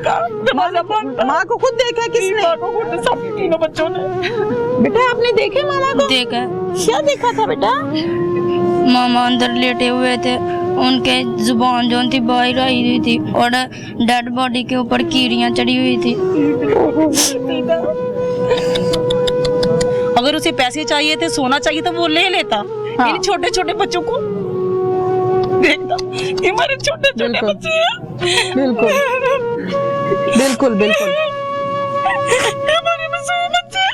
बेटा, दरवाजा बंद था। माँ को खुद देखा किसने? माँ को खुद, सब तीनों बच्चों ने। बेटा आपने देखे मामा को? देखा। क्या देखा था बेटा? मामा अंदर लेटे हुए थे, उनके जुबान जो थी बाहर आई हुई थी और डेड बॉडी के ऊपर कीड़ियां चढ़ी हुई थी। अगर उसे पैसे चाहिए थे, सोना चाहिए तो वो ले लेता। हाँ। इन छोटे छोटे बच्चों को देखता, ये हमारे छोटे छोटे बच्चे हैं। बिल्कुल बिल्कुल बिल्कुल। हमारे मासूम बच्चे,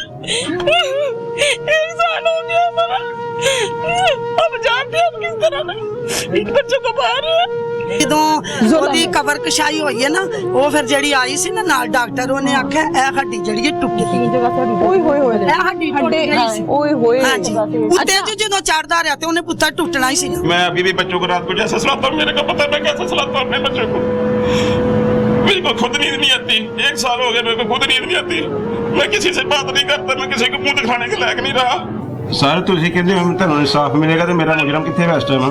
एक साल हो गया हमारा। अब जानते हैं हम किस तरह ना इन बच्चों को बाहर ਜਦੋਂ ਉਹਦੀ ਕਬਰ ਕਸ਼ਾਈ ਹੋਈ ਹੈ ਨਾ, ਉਹ ਫਿਰ ਜਿਹੜੀ ਆਈ ਸੀ ਨਾ ਨਾਲ ਡਾਕਟਰ, ਉਹਨੇ ਆਖਿਆ ਇਹ ਹੱਡੀ ਜਿਹੜੀ ਟੁੱਟ ਗਈ। ਓਏ ਹੋਏ ਹੋਏ ਇਹ ਹੱਡੀ ਟੁੱਟ ਗਈ ਸੀ। ओए होए। ਹਾਂਜੀ, ਉੱਤੇ ਜਦੋਂ ਚੜਦਾ ਰਿਹਾ ਤੇ ਉਹਨੇ ਪੁੱਤਰ ਟੁੱਟਣਾ ही ਸੀ। मैं अभी भी बच्चों को रात को जैसे सुलाता हूँ, मेरे को पता है मैं कैसे सुलाता हूँ अपने बच्चों को। मेरे को खुद नींद नहीं आती, 1 साल हो गया मेरे को खुद नींद नहीं आती। मैं किसी से बात नहीं करता, मैं किसी को मुंह दिखाने के लायक नहीं रहा। सर ਤੁਸੀਂ ਕਹਿੰਦੇ ਹੋ ਤੁਹਾਨੂੰ ਇਨਸਾਫ ਮਿਲੇਗਾ ਤੇ ਮੇਰਾ ਮੁਜਰਮ ਕਿੱਥੇ ਹੈ ਇਸ ਟਾਈਮ?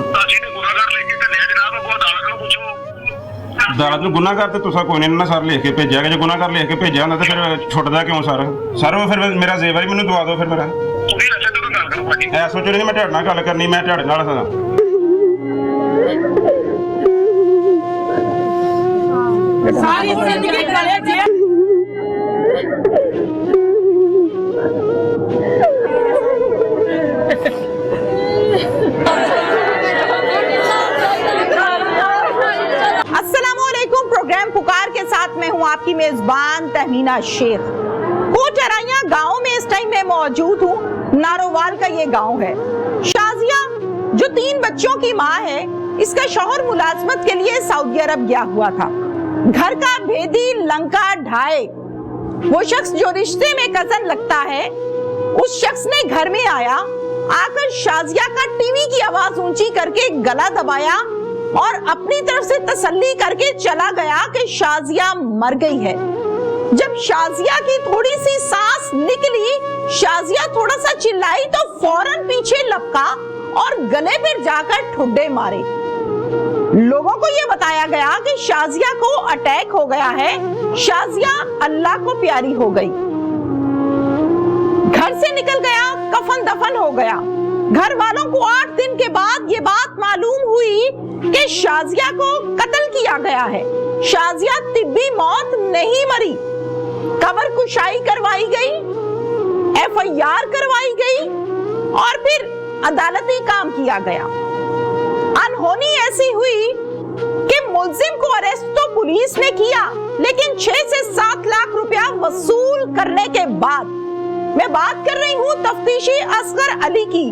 ਅਦਾਲਤ ਨੂੰ ਗੁਨਾਹਗਾਰ ਤੇ ਤੁਸੀਂ ਕੋਈ ਨਹੀਂ ਨਾ ਸਰ ਲਿਖ ਕੇ ਭੇਜਿਆ ਕਿ ਜੇ ਗੁਨਾਹਗਾਰ ਲਿਖ ਕੇ ਭੇਜਿਆ ਹੁੰਦਾ ਤੇ ਫਿਰ ਛੁੱਟਦਾ ਕਿਉਂ ਸਰ ਉਹ ਫਿਰ ਮੇਰਾ ਜ਼ੇਵਰ ਹੀ ਮੈਨੂੰ ਦਵਾ ਦਿਓ ਫਿਰ ਮੇਰਾ। ਐ ਸੋਚੋ ਨਹੀਂ ਮੈਂ ਤੁਹਾਡੇ ਨਾਲ ਗੱਲ ਕਰਨੀ, ਮੈਂ ਤੁਹਾਡੇ ਨਾਲ ਹਾਂ। सारी जिंदगी गले जेल। अस्सलामुअलैकुम। प्रोग्राम पुकार के साथ मैं हूं आपकी मेजबान तहमीना शेख। कोटराइया गांव में इस टाइम मैं मौजूद हूं। नारोवाल का ये गांव है। शाजिया जो 3 बच्चों की मां है, इसका शौहर मुलाजमत के लिए सऊदी अरब गया हुआ था। घर का भेदी लंका ढाए वो शख्स जो रिश्ते में कजन लगता है, उस शख्स ने घर में आकर शाजिया का टीवी की आवाज ऊंची करके गला दबाया और अपनी तरफ से तसल्ली करके चला गया कि शाजिया मर गई है। जब शाजिया की थोड़ी सी सांस निकली, शाजिया थोड़ा सा चिल्लाई तो फौरन पीछे लपका और गले पर जाकर ठुड्डे मारे। लोगों को यह बताया गया कि शाजिया को अटैक हो गया है। शाजिया अल्लाह को प्यारी हो गई, घर से निकल गया, कफन दफन हो गया। घर वालों को 8 दिन के बाद ये बात मालूम हुई कि शाजिया को कत्ल किया गया है। शाजिया तिब्बी मौत नहीं मरी, कब्र कुशाई करवाई गई, FIR करवाई गई और फिर अदालती काम किया गया। अनहोनी ऐसी हुई कि मुल्जिम को अरेस्ट तो पुलिस ने किया, लेकिन 6 से 7 लाख रुपया वसूल करने के बाद। मैं बात कर रही हूँ तफ्तीशी असगर अली की,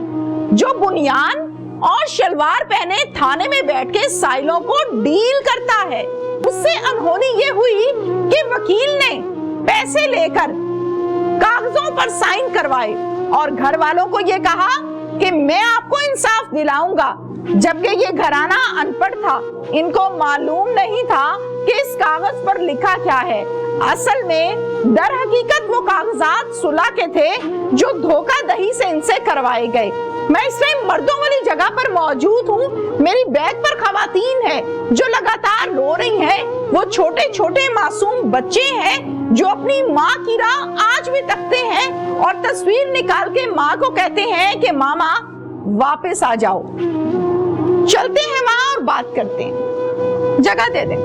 जो बुनियान और शलवार पहने थाने में बैठ के साइलों को डील करता है। उससे अनहोनी ये हुई कि वकील ने पैसे लेकर कागजों पर साइन करवाए और घर वालों को ये कहा कि मैं आपको इंसाफ दिलाऊंगा, जबकि ये घराना अनपढ़ था, इनको मालूम नहीं था कि इस कागज पर लिखा क्या है। असल में दर हकीकत वो कागजात सुलह के थे जो धोखाधड़ी से इनसे करवाए गए। मैं इस टाइम मर्दों वाली जगह पर मौजूद हूँ। मेरी बैग पर खवातीन है जो लगातार रो रही हैं। वो छोटे छोटे मासूम बच्चे हैं जो अपनी माँ की राह आज भी तकते हैं और तस्वीर निकाल के माँ को कहते हैं कि मामा वापस आ जाओ। चलते हैं वहां और बात करते हैं, जगह दे दें।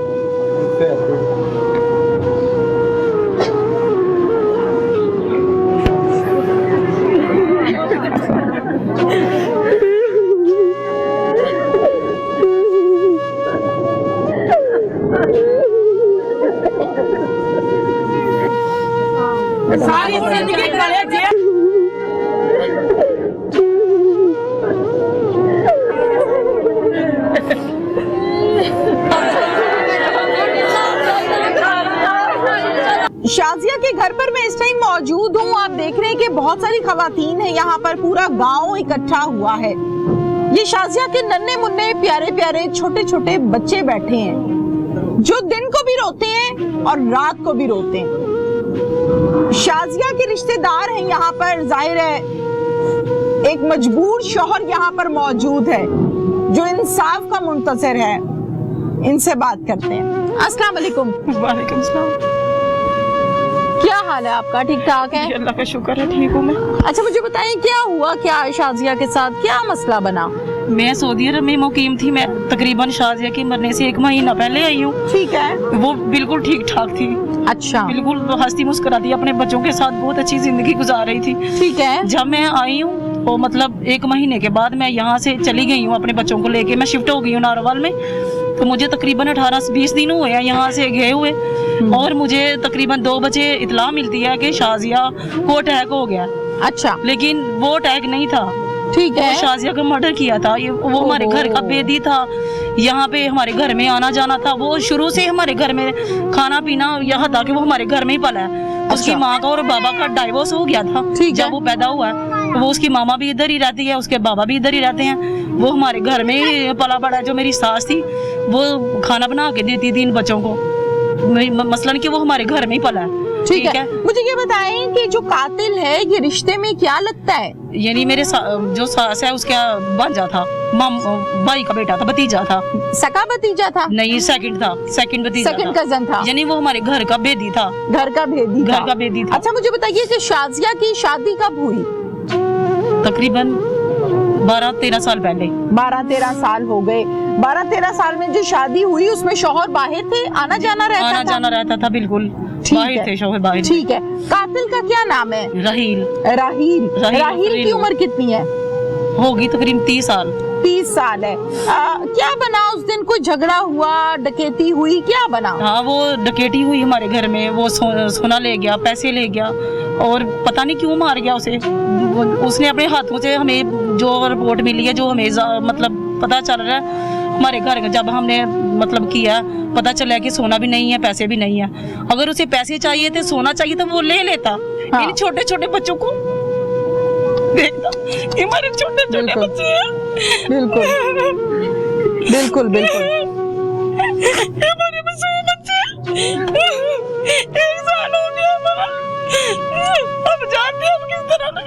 सारी जिंदगी गले जेल। शाजिया के घर पर मैं इस टाइम मौजूद हूँ। आप देख रहे हैं कि बहुत सारी खवातीन है यहाँ पर, पूरा गांव इकट्ठा हुआ है। ये शाजिया के नन्हे मुन्ने प्यारे प्यारे छोटे छोटे बच्चे बैठे हैं जो दिन को भी रोते हैं और रात को भी रोते हैं। शाजिया के रिश्तेदार हैं यहाँ पर, जाहिर है एक मजबूर शौहर यहाँ पर मौजूद है जो इंसाफ का मुंतज़िर है। इनसे बात करते हैं। अस्सलाम वालेकुम। वालेकुम सलाम। क्या हाल है आपका? ठीक ठाक है? अल्लाह का शुक्र है, ठीक हूँ मैं। अच्छा मुझे बताइए क्या हुआ, क्या शाजिया के साथ क्या मसला बना? मैं सऊदी अरब में मुकीम थी। मैं तकरीबन शाजिया के मरने से 1 महीना पहले आई हूँ। ठीक है। वो बिल्कुल ठीक ठाक थी, अच्छा बिल्कुल हंसती मुस्कुराती अपने बच्चों के साथ बहुत अच्छी जिंदगी गुजार रही थी। ठीक है। जब मैं आई हूँ तो मतलब 1 महीने के बाद मैं यहाँ से चली गई हूँ अपने बच्चों को लेके। मैं शिफ्ट हो गई हूँ नारोवाल में। तो मुझे तकरीबन 18-20 दिन हुए हैं यहाँ से गए हुए, और मुझे तकरीबन 2 बजे इतला मिलती है कि शाजिया को अटैक हो गया। अच्छा लेकिन वो अटैक नहीं था, ठीक है। वो शाजिया का मर्डर किया था। वो हमारे घर का बेदी था, यहाँ पे हमारे घर में आना जाना था। वो शुरू से हमारे घर में खाना पीना, यहाँ तक कि वो हमारे घर में ही पला है। उसकी माँ का और बाबा का डाइवोर्स हो गया था जब वो पैदा हुआ है। तो वो उसकी मामा भी इधर ही रहती है, उसके बाबा भी इधर ही रहते हैं। वो हमारे घर में ही पला बड़ा। जो मेरी सास थी वो खाना बना के देती थी इन बच्चों को, मसलन कि वो हमारे घर में ही पला है। ठीक है। मुझे ये बताएं कि जो कातिल है ये रिश्ते में क्या लगता है? यानी मेरे जो सास है उसका भांजा था, भाई का बेटा था, भतीजा था। सका भतीजा था? नहीं, सेकंड भतीजा, सेकंड कजन था। यानी वो हमारे घर का बेदी था। घर का बेदी था। अच्छा मुझे बताइए कि शाजिया की शादी कब हुई? तकरीबन 12-13 साल पहले। 12-13 साल हो गए। 12-13 साल में जो शादी हुई उसमें शौहर बाहर थे, आना जाना रहता था? बिल्कुल बाहर थे, शौहर बाहर। ठीक है। कातिल का क्या नाम है? राहील की उम्र कितनी है? होगी तकरीबन 30 साल। 30 साल है। क्या बना उस दिन? कोई झगड़ा हुआ, डकैती हुई, क्या बना? हाँ, वो डकैती हुई हमारे घर में। वो सोना ले गया, पैसे ले गया, और पता नहीं क्यों मार गया उसे। उसने अपने हाथों से, हमें जो रिपोर्ट मिली है, जो हमें मतलब पता चल रहा है हमारे घर का, जब हमने मतलब किया पता चला कि सोना भी नहीं है, पैसे भी नहीं है। अगर उसे पैसे चाहिए थे, सोना चाहिए तो वो ले लेता। हाँ। इन छोटे छोटे बच्चों को देखता, हमारे छोटे छोटे बच्चे हैं। बिल्कुल बिल्कुल बिल्कुल। हमारे मासूम बच्चे, 1 साल हो गया हमारा। अब जानते हैं हम किस तरह ना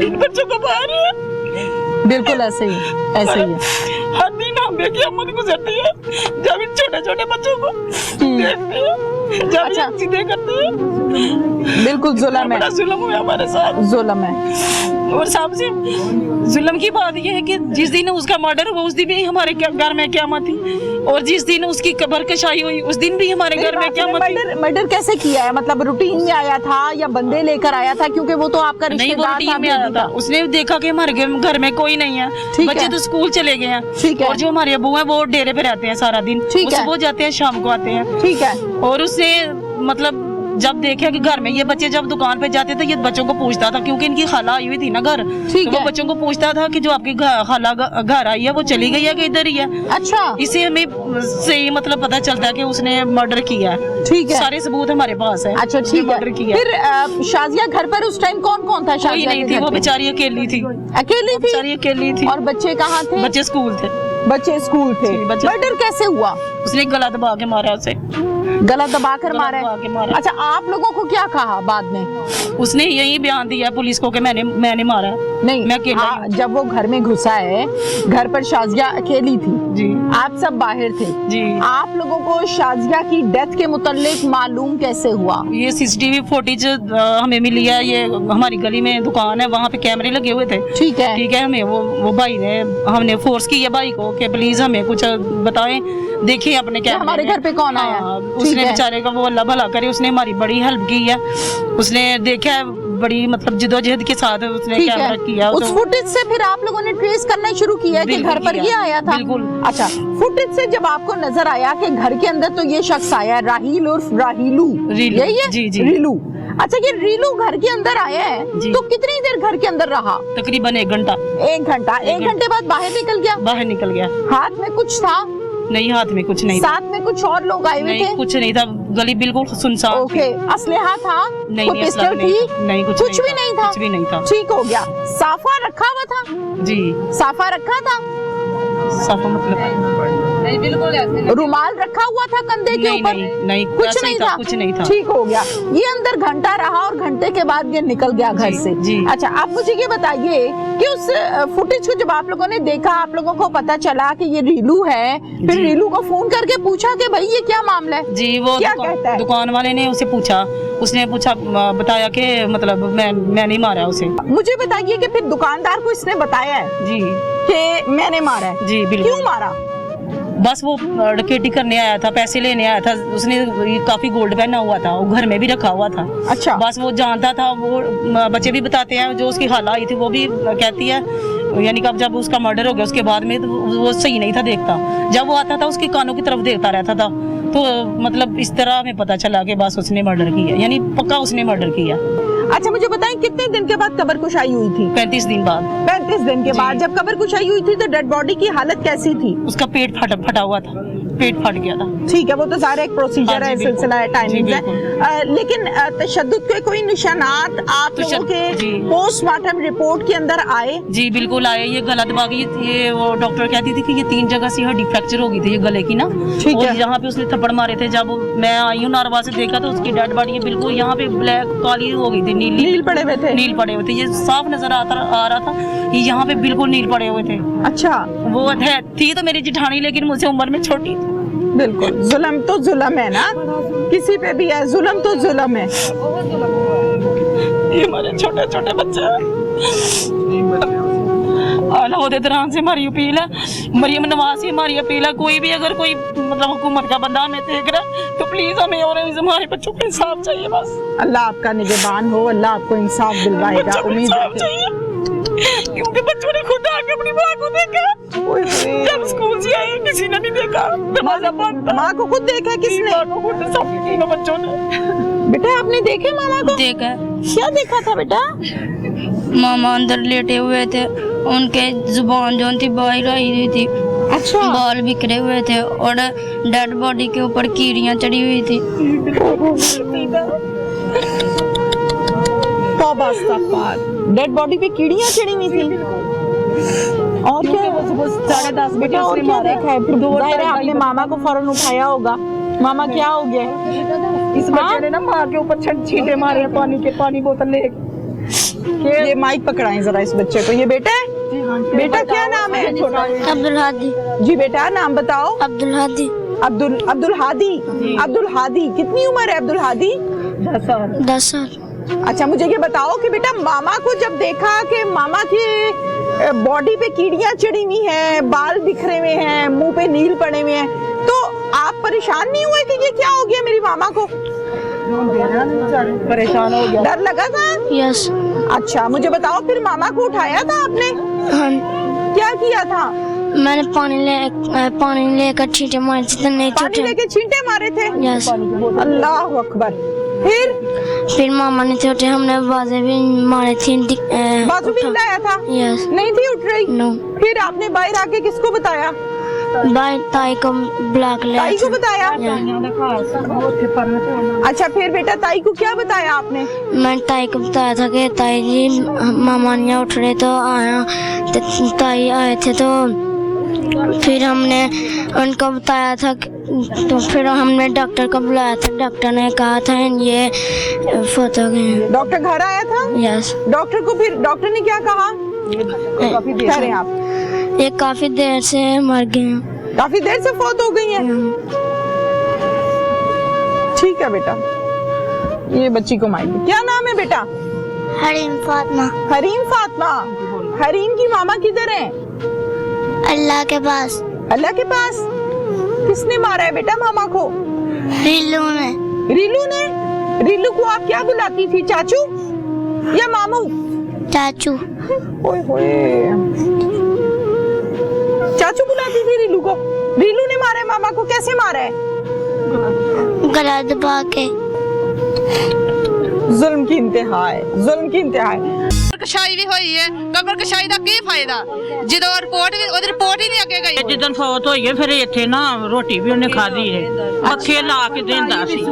इन बच्चों को बाहर है। बिल्कुल ऐसे ही है। हर दिन हम देखिए अम्मा गुजरती है जब इन छोटे छोटे बच्चों को देखते हैं, जब अच्छा। ये चीजें करते हैं। बिल्कुल जुल्म है, बड़ा जुल्म हुआ हमारे साथ। जुल्म है। और सबसे जुल्म की बात यह है कि जिस दिन उसका मर्डर हुआ उस दिन भी हमारे घर में क़यामत थी, और जिस दिन उसकी कब्र कशाई हुई उस दिन भी हमारे घर में क़यामत थी। मर्डर कैसे किया है? मतलब रूटीन में आया था या बंदे लेकर आया था? क्योंकि वो तो आपका नहीं, वो रिश्तेदार रूटीन में आया था। उसने देखा कि हमारे घर में कोई नहीं है, बच्चे तो स्कूल चले गए हैं। ठीक है। और जो हमारे अबू हैं वो डेरे पे रहते हैं सारा दिन। ठीक है। सुबह जाते हैं, शाम को आते हैं। ठीक है। और उसने मतलब जब देखा कि घर में ये बच्चे जब दुकान पे जाते थे, ये बच्चों को पूछता था, क्योंकि इनकी खाला आई हुई थी ना घर। ठीक तो वो है। बच्चों को पूछता था कि जो आपकी खाला घर आई है वो चली गई है कि इधर ही है। अच्छा। इसे हमें सही मतलब पता चलता है कि उसने मर्डर किया है। ठीक है। सारे सबूत हमारे पास है। अच्छा ठीक है। मर्डर किया। फिर शाजिया घर पर उस टाइम कौन कौन था? कोई शाजिया नहीं के थी, घर वो पे? बेचारी अकेली थी। अकेली थी? बेचारी अकेली थी। और बच्चे कहाँ थे? बच्चे स्कूल थे। बच्चे स्कूल थे। जी, बच्चे- मर्डर कैसे हुआ? उसने गला दबा के मारा उसे। गला दबाकर गला मारा दबा के है? मारा। अच्छा आप लोगों को क्या कहा बाद में? उसने यही बयान दिया पुलिस को कि मैंने मारा है। नहीं, मैं अकेला ही हूँ। जब वो घर में घुसा है, घर पर शाजिया अकेली थी, जी आप सब बाहर थे, जी। आप लोगों को शाजिया की डेथ के मुतालिक मालूम कैसे हुआ? ये CCTV फुटेज हमें मिली है। ये हमारी गली में दुकान है, वहाँ पे कैमरे लगे हुए थे। ठीक है। ठीक है। हमें वो भाई ने, हमने फोर्स की है भाई को कि प्लीज हमें कुछ बताएं, देखिए अपने कैमरे हमारे में। घर पे कौन आया? हाँ, ठीक उसने है। बेचारे का वो अल्लाह भला करे, उसने हमारी बड़ी हेल्प की है। उसने देखा है, बड़ी मतलब जिदोजहद के साथ उसने ठीक कैमरा है। किया। उस फुटेज से फिर आप लोगों ने ट्रेस करना शुरू किया कि बिल्कुल घर पर किया। ये आया था? बिल्कुल। अच्छा, फुटेज से जब आपको नजर आया कि घर के अंदर तो ये शख्स आया, राहील उर्फ राहीलू, रीलू। यही है? जी, जी। रीलू। अच्छा, ये रीलू घर के अंदर आया है जी। तो कितनी देर घर के अंदर रहा? तकरीबन 1 घंटा। 1 घंटा। 1 घंटे बाद बाहर निकल गया? बाहर निकल गया। हाथ में कुछ था? नहीं, हाथ में कुछ नहीं था। साथ में कुछ और लोग आए हुए नहीं, थे? कुछ नहीं था। गली बिल्कुल सुनसान थी। ओके। असलहा था? नहीं, कोई असला पिस्टल नहीं थी? था। नहीं, कुछ भी नहीं था? कुछ भी नहीं था। ठीक हो गया। साफा रखा हुआ था? जी। साफा रखा था? साफा मतलब रुमाल रखा हुआ था कंधे के नहीं, ऊपर? नहीं, कुछ ऐसा नहीं ही था, कुछ नहीं था। ठीक हो गया। ये अंदर घंटा रहा और घंटे के बाद ये निकल गया घर जी, से। जी। अच्छा, आप मुझे ये बताइए कि उस फुटेज को जब आप लोगों ने देखा, आप लोगों को पता चला कि ये रीलू है, फिर जी। रीलू को फोन करके पूछा कि भाई ये क्या मामला है? जी, वो क्या कहता है? दुकान वाले ने उसे पूछा, उसने पूछा, बताया कि मतलब मैं नहीं मारा उसे। मुझे बताइए कि फिर दुकानदार को इसने बताया है जी कि मैंने मारा है? जी बिल्कुल। क्यों मारा? बस वो डकैती करने आया था, पैसे लेने आया था, उसने काफी गोल्ड पहना हुआ था, वो घर में भी रखा हुआ था। अच्छा। बस वो जानता था, वो बच्चे भी बताते हैं, जो उसकी खाला आई थी वो भी कहती है, यानी कि अब जब उसका मर्डर हो गया उसके बाद में तो वो सही नहीं था देखता, जब वो आता था उसके कानों की तरफ देखता रहता था, तो मतलब इस तरह हमें पता चला कि बस उसने मर्डर किया, यानी पक्का उसने मर्डर किया। अच्छा, मुझे बताएं कितने दिन के बाद कब्र कुशाई हुई थी? 35 दिन बाद। 35 दिन के जी। बाद जब कब्र कुशाई हुई थी तो डेड बॉडी की हालत कैसी थी? उसका पेट फटा हुआ था, पेट फट गया था। ठीक है, वो तो सारा एक प्रोसीजर हाँ है, जी, बिल्कुल। सिलसिला है, टाइमिंग जी, है। लेकिन तशद्दुद के कोई निशानात आप लोगों के जी। पोस्टमार्टम रिपोर्ट के अंदर आए? जी बिल्कुल आए। ये गला दबा गई, ये वो डॉक्टर कहती थी कि ये 3 जगह से हड्डी फ्रैक्चर हो गई थी ये गले की ना, ठीक और है। यहाँ पे उसने थप्पड़ मारे थे। जब मैं आई हूँ नारवा से देखा तो उसकी डेड बॉडी बिल्कुल यहाँ पे ब्लैक काली हो गई थी, नील पड़े हुए थे? नील पड़े हुए थे, ये साफ नजर आ रहा था, ये यहाँ पे बिल्कुल नील पड़े हुए थे। अच्छा, वो थी तो मेरी जिठानी, लेकिन मुझसे उम्र में छोटी थी। बिल्कुल। जुल्म तो जुल्म है ना, किसी पे भी है, जुल्म तो जुल्म है। ये हमारे छोटे छोटे बच्चे आला होते दौरान से हमारी अपील है, मरियम नवाज से हमारी अपील है, कोई भी अगर कोई मतलब हुकूमत का बंदा हमें देख रहा है तो प्लीज हमें और हमारे बच्चों को इंसाफ चाहिए बस। अल्लाह आपका निगहबान हो, अल्लाह आपको इंसाफ दिलवाएगा, बच्चों को उम्मीद इंसाफ है। चाहिए, क्योंकि बच्चों ने खुद आके अपनी माँ को देखा, जब स्कूल से आई किसी ने नहीं देखा, दरवाजा बंद था। माँ को खुद देखा किसने? माँ को खुद, सब तीनों बच्चों ने। बेटा आपने देखे मामा को? देखा, क्या देखा था बेटा? मामा अंदर लेटे हुए थे, उनके जुबान जो थी बाहर आई हुई थी, अच्छा। बाल बिखरे हुए थे और डेड बॉडी के ऊपर कीड़ियां चढ़ी हुई थी। तौबा इस्तगफार। डेड बॉडी पे कीड़ियां चढ़ी हुई थी। और क्या? 10:30 बेटा और क्या देखा है? जाहिर है आपने मामा को फौरन उठाया होगा। मामा क्या हो गया? इस बच्चे ने ना माँ के ऊपर छींटे मारे हैं, पानी बोतल लेके। ये माइक पकड़ाएं जरा इस बच्चे को। ये बेटा है? बेटा क्या नाम है? अब्दुल हादी। जी बेटा नाम बताओ। अब्दुल हादी। अब्दुल हादी। अब्दुल हादी कितनी उम्र है अब्दुल हादी? 10 साल। अच्छा, मुझे ये बताओ कि बेटा मामा को जब देखा कि मामा की बॉडी पे कीड़ियां चढ़ी हुई हैं, बाल बिखरे हुए हैं, मुंह पे नील पड़े हुए हैं, तो आप परेशान नहीं हुए कि ये क्या हो गया मेरी मामा को? परेशान हो गया। डर लगा था? यस। अच्छा, मुझे बताओ फिर मामा को उठाया था आपने? हाँ, क्या किया था? मैंने पानी लेकर छींटे मारे थे तो नहीं पानी छूटे। लेके छींटे मारे थे? यस। अल्लाह अकबर। फिर मामा ने छोटे हमने बाजें भी मारे थे। बाजू भी हिलाया था? यस। नहीं थी उठ रही? नो। फिर आपने बाहर आके किसको बताया? बाई ताई को ब्लॉक ले ताई को बताया? अच्छा, फिर बेटा ताई को क्या बताया आपने? मैं ताई को बताया था कि ताई जी मामा नहीं उठ रहे तो आया, तो ताई आए थे तो फिर हमने उनको बताया था तो फिर हमने डॉक्टर को बुलाया था। डॉक्टर ने कहा था ये फोटो गए। डॉक्टर घर आया था? यस। डॉक्टर को फिर डॉक्टर ने क्या कहा? कह रहे हैं आप? ये काफी देर से मर गए हैं। काफी देर से फौत हो गई हैं। ठीक है बेटा, ये बच्ची को माइक। क्या नाम है बेटा? हरीम फातिमा। हरीम फातिमा। हरीम की मामा किधर है? अल्लाह के पास। अल्लाह के पास। किसने मारा है बेटा मामा को? रीलू ने। रीलू ने? रीलू को आप क्या बुलाती थी, चाचू या मामू? चाचू। ओए होए, चाचू बुलाती थी रीलू को। रीलू ने मारा है मामा को? कैसे मारा है? गला दबा के। जुल्म की इंतहा है, जुल्म की इंतहा है। ਕਸ਼ਾਈ ਵੀ ਹੋਈ ਹੈ। ਕਬਰ ਕਸ਼ਾਈ ਦਾ ਕੀ ਫਾਇਦਾ ਜਦੋਂ ਰਿਪੋਰਟ ਹੀ ਨਹੀਂ ਅੱਗੇ ਗਈ ਜਿੱਦਣ ਫੌਤ ਹੋਈ ਹੈ ਫਿਰ ਇੱਥੇ ਨਾ ਰੋਟੀ ਵੀ ਉਹਨੇ ਖਾਧੀ ਹੈ ਪੱਖੇ ਲਾ ਕੇ ਦਿੰਦਾ ਸੀ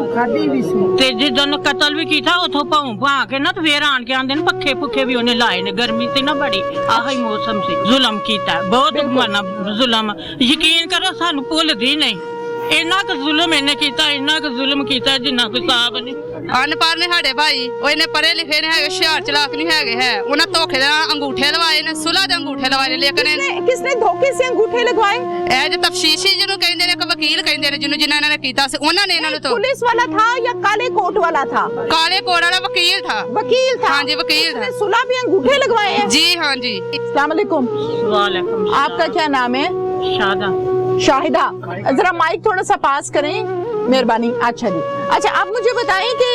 ਤੇ ਜਿੱਦਣ ਕਤਲ ਵੀ ਕੀਤਾ ਉਥੋਂ ਭਾਉ ਭਾ ਕੇ ਨਾ ਤੇ ਫੇਰ ਆਣ ਕੇ ਆਂਦੇ ਨੇ ਪੱਖੇ ਪੁੱਖੇ ਵੀ ਉਹਨੇ ਲਾਏ ਨੇ ਗਰਮੀ ਸੀ ਨਾ ਬੜੀ ਆਹੀ ਮੌਸਮ ਸੀ ਜ਼ੁਲਮ ਕੀਤਾ ਬਹੁਤ ਮਨਾ ਜ਼ੁਲਮ ਯਕੀਨ ਕਰੋ ਸਾਨੂੰ ਭੁੱਲਦੀ ਨਹੀਂ ਇੰਨਾ ਕੁ ਜ਼ੁਲਮ ਇਹਨੇ ਕੀਤਾ ਇੰਨਾ ਕੁ ਜ਼ੁਲਮ ਕੀਤਾ ਜਿੰਨਾ ਕੋਈ ਹਿਸਾਬ ਨਹੀਂ ਅਨਪੜ੍ਹ ਨੇ ਸਾਡੇ ਭਾਈ ਉਹ ਇਹਨੇ ਪੜ੍ਹੇ ਲਿਖੇ ਨੇ ਹੈਗੇ ਹੁਸ਼ਿਆਰ ਚਲਾਕ ਨਹੀਂ ਹੈਗੇ ਹੈ ਉਹਨਾਂ ਧੋਖੇ ਨਾਲ ਅੰਗੂਠੇ ਲਵਾਏ ਨੇ ਸੁਲਾ ਦੇ ਅੰਗੂਠੇ ਲਵਾਏ ਨੇ ਲੇਕਿਨ किसने धोखे से अंगूठे लगवाए? ਇਹ ਜੋ ਤਫਸ਼ੀਸ਼ੀ ਜਿਹਨੂੰ ਕਹਿੰਦੇ ਨੇ ਇੱਕ ਵਕੀਲ ਕਹਿੰਦੇ ਨੇ ਜਿਹਨੂੰ ਜਿਨ੍ਹਾਂ ਨੇ ਕੀਤਾ ਸੀ ਉਹਨਾਂ ਨੇ ਇਹਨਾਂ ਨੂੰ ਤੋਂ पुलिस वाला था या काले कोट वाला था? ਕਾਲੇ ਕੋਟ ਵਾਲਾ ਵਕੀਲ ਥਾ वकील था। हाँ जी, वकील था। उसने सुलह पे अंगूठे लगवाए हैं। जी हाँ जी। अस्सलाम वालेकुम। वालेकुम आपका क्या नाम है? शादा शाहिदा। जरा माइक थोड़ा सा पास करें, मेहरबानी। अच्छा जी, अच्छा आप मुझे बताएं कि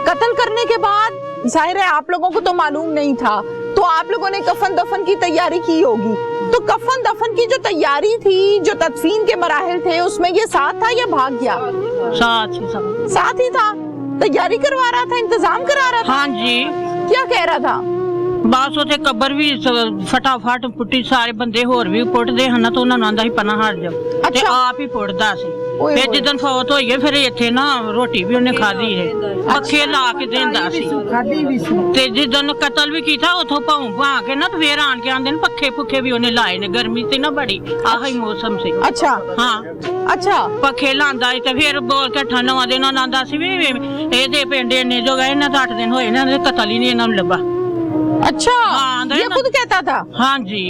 कत्ल करने के बाद जाहिर है आप लोगों को तो मालूम नहीं था, तो आप लोगों ने कफन दफन की तैयारी की होगी। तो कफन दफन की जो तैयारी थी, जो तदफीन के मराहिल थे, उसमें ये साथ था या भाग गया? साथ ही था। तैयारी करवा रहा था, इंतजाम करा रहा था। हाँ जी। क्या कह रहा था? बस उसे कबर भी फटाफट पुट्टी सारे बंदे होर भी पुੱਟਦੇ ਹਨ ਤਾਂ ਉਹਨਾਂ ਨੂੰ ਆਂਦਾ ਹੀ ਪਨਾ ਹਟ ਜਾ ਤੇ ਆਪ ਹੀ ਪੁੱਟਦਾ ਸੀ ਫਿਰ ਜਦੋਂ ਫੌਤ ਹੋਈ ਹੈ ਫਿਰ ਇੱਥੇ ਨਾ ਰੋਟੀ ਵੀ ਉਹਨੇ ਖਾਧੀ ਹੈ ਪੱਖੇ ਲਾ ਕੇ ਦਿੰਦਾ ਸੀ ਤੇ ਜਦੋਂ ਕਤਲ ਵੀ ਕੀਤਾ ਉਥੋਂ ਭਾਉ ਭਾ ਕੇ ਨਾ ਤੇ ਫੇਰ ਆਣ ਕੇ ਆਂਦੇ ਨੇ ਪੱਖੇ ਪੁੱਖੇ ਵੀ ਉਹਨੇ ਲਾਏ ਨੇ ਗਰਮੀ ਸੀ ਨਾ ਬੜੀ ਆਹੀ ਮੌਸਮ ਸੀ अच्छा ਹਾਂ अच्छा ਪੱਖੇ ਲਾਂਦਾ ਤੇ ਫਿਰ ਬੋਲ ਕੇ ਠਾਣਾ ਦੇ ਨਾਲ ਆਂਦਾ ਸੀ ਵੀ ਇਹਦੇ ਪਿੰਡ ਨੇ ਜੋ ਗਏ ਨਾ 8 ਦਿਨ ਹੋਏ ਨਾ ਕਤਲ ਹੀ ਨਹੀਂ ਇਹਨਾਂ ਨੂੰ ਲੱਭਾ अच्छा हाँ, ये खुद कहता था। हाँ जी।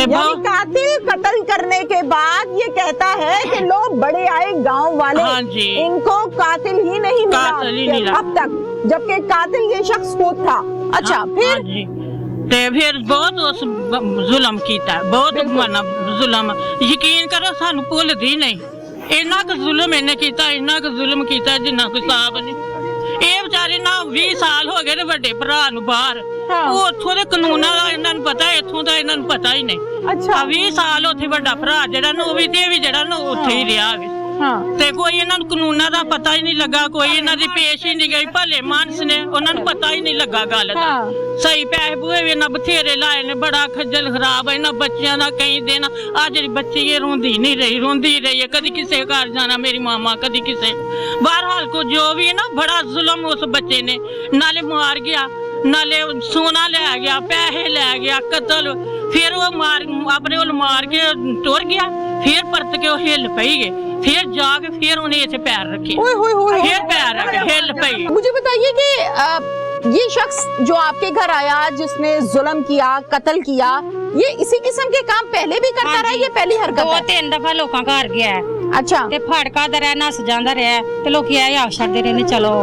यानी कातिल कत्ल करने के बाद ये कहता है कि लोग बड़े आए गांव वाले, हाँ जी। इनको कातिल ही नहीं मिला अब तक, जबकि कातिल ये शख्स खुद था। अच्छा हाँ, फिर हाँ जी। ते फिर बहुत उस जुल्म कीता बहुत मना जुल्म यकीन करो सानू भुलदी नहीं इन्ना क जुल्म इन्ने कीता इन्ना क जुल्म कीता जिन्ना कोई हिसाब नहीं ਇਹ ਵਿਚਾਰੇ ਨਾ 20 ਸਾਲ ਹੋ ਗਏ ਨੇ ਵੱਡੇ ਭਰਾ ਨੂੰ ਬਾਹਰ ਉਹ ਉੱਥੋਂ ਦੇ ਕਾਨੂੰਨਾਂ ਦਾ ਇਹਨਾਂ ਨੂੰ ਪਤਾ ਇੱਥੋਂ ਦਾ ਇਹਨਾਂ ਨੂੰ ਪਤਾ ਹੀ ਨਹੀਂ ਅੱਛਾ 20 ਸਾਲ ਉੱਥੇ ਵੱਡਾ ਭਰਾ ਜਿਹੜਾ ਨਾ ਉਹ ਵੀ ਤੇ ਵੀ ਜਿਹੜਾ ਨਾ ਉੱਥੇ ਹੀ ਰਿਹਾ ਵੇ ਤੇ ਕੋਈ ਇਹਨਾਂ ਨੂੰ ਕਾਨੂੰਨਾਂ ਦਾ ਪਤਾ ਹੀ ਨਹੀਂ ਲੱਗਾ ਕੋਈ ਇਹਨਾਂ ਦੀ ਪੇਸ਼ ਹੀ ਨਹੀਂ ਗਈ ਭਲੇ ਮਾਨਸ ਨੇ ਉਹਨਾਂ ਨੂੰ ਪਤਾ ਹੀ ਨਹੀਂ ਲੱਗਾ ਗੱਲ ਦਾ ਸਹੀ ਪੈਸੇ ਬੂਏ ਵੀ ਇਹਨਾਂ ਬਥੇਰੇ ਲਾਏ ਨੇ ਬੜਾ ਖੱਜਲ ਖਰਾਬ ਇਹਨਾਂ ਬੱਚਿਆਂ ਦਾ ਕਈ ਦਿਨ ਆ ਜਿਹੜੀ ਬੱਚੀ ਇਹ ਰੋਂਦੀ ਨਹੀਂ ਰਹੀ ਰੋਂਦੀ ਰਹੀ ਹੈ ਕਦੀ ਕਿਸੇ ਘਰ ਜਾਣਾ ਮੇਰੀ ਮਾਮਾ ਕਦੀ ਕਿਸੇ ਬਹਰਹਾਲ ਕੋ ਜੋ ਵੀ ਨਾ ਬੜਾ ਜ਼ੁਲਮ ਉਸ ਬੱਚੇ ਨੇ ਨਾਲੇ ਮਾਰ ਗਿਆ ਨਾਲੇ ਸੋਨਾ ਲੈ ਗਿਆ ਪੈਸੇ ਲੈ ਗਿਆ ਕਤਲ ਫਿਰ ਉਹ ਮਾਰ ਆਪਣੇ ਉਹ ਮਾਰ ਕੇ ਟੁਰ ਗਿਆ फिर परत के हिल पई गए फिर जाके फिर उन्हें ऐसे पैर रखे फिर पैर रखे हिल पई। मुझे बताइए कि ये शख्स जो आपके घर आया जिसने जुल्म किया कत्ल किया ये इसी किस्म के काम पहले भी करता रहा ये पहली हरकत है? 2-3 दफा लोगों घर गया अच्छा ते फड़का दा रहा नस जांदा रहा ते लोग आ छड़दे रहने चलो